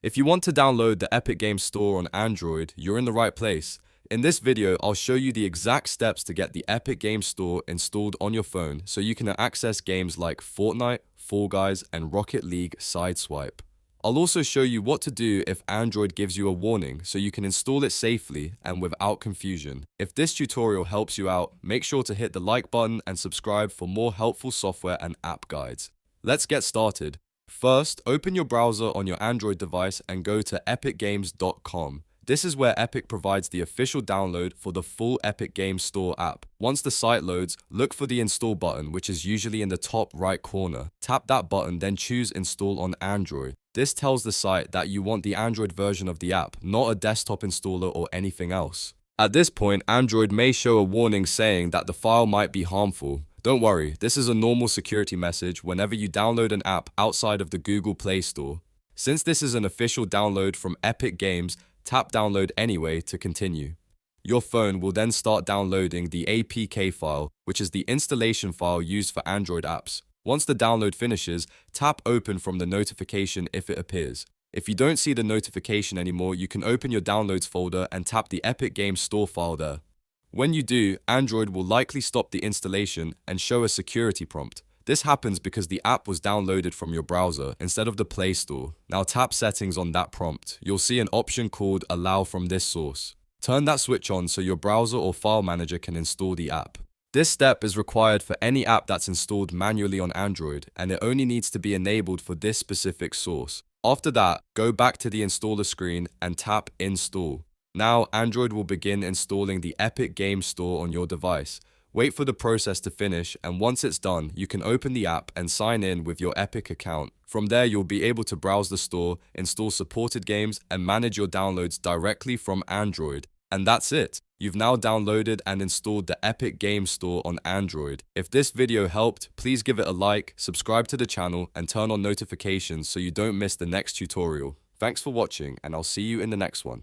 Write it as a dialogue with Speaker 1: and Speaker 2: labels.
Speaker 1: If you want to download the Epic Games Store on Android, you're in the right place. In this video, I'll show you the exact steps to get the Epic Games Store installed on your phone so you can access games like Fortnite, Fall Guys, and Rocket League Sideswipe. I'll also show you what to do if Android gives you a warning so you can install it safely and without confusion. If this tutorial helps you out, make sure to hit the like button and subscribe for more helpful software and app guides. Let's get started. First, open your browser on your Android device and go to epicgames.com. This is where Epic provides the official download for the full Epic Games Store app. Once the site loads, look for the install button, which is usually in the top right corner. Tap that button, then choose Install on Android. This tells the site that you want the Android version of the app, not a desktop installer or anything else. At this point, Android may show a warning saying that the file might be harmful. Don't worry, this is a normal security message whenever you download an app outside of the Google Play Store. Since this is an official download from Epic Games, tap Download Anyway to continue. Your phone will then start downloading the APK file, which is the installation file used for Android apps. Once the download finishes, tap Open from the notification if it appears. If you don't see the notification anymore, you can open your Downloads folder and tap the Epic Games Store file there. When you do, Android will likely stop the installation and show a security prompt. This happens because the app was downloaded from your browser instead of the Play Store. Now tap Settings on that prompt. You'll see an option called Allow from this source. Turn that switch on so your browser or file manager can install the app. This step is required for any app that's installed manually on Android, and it only needs to be enabled for this specific source. After that, go back to the installer screen and tap Install. Now, Android will begin installing the Epic Games Store on your device. Wait for the process to finish, and once it's done, you can open the app and sign in with your Epic account. From there, you'll be able to browse the store, install supported games, and manage your downloads directly from Android. And that's it. You've now downloaded and installed the Epic Games Store on Android. If this video helped, please give it a like, subscribe to the channel, and turn on notifications so you don't miss the next tutorial. Thanks for watching, and I'll see you in the next one.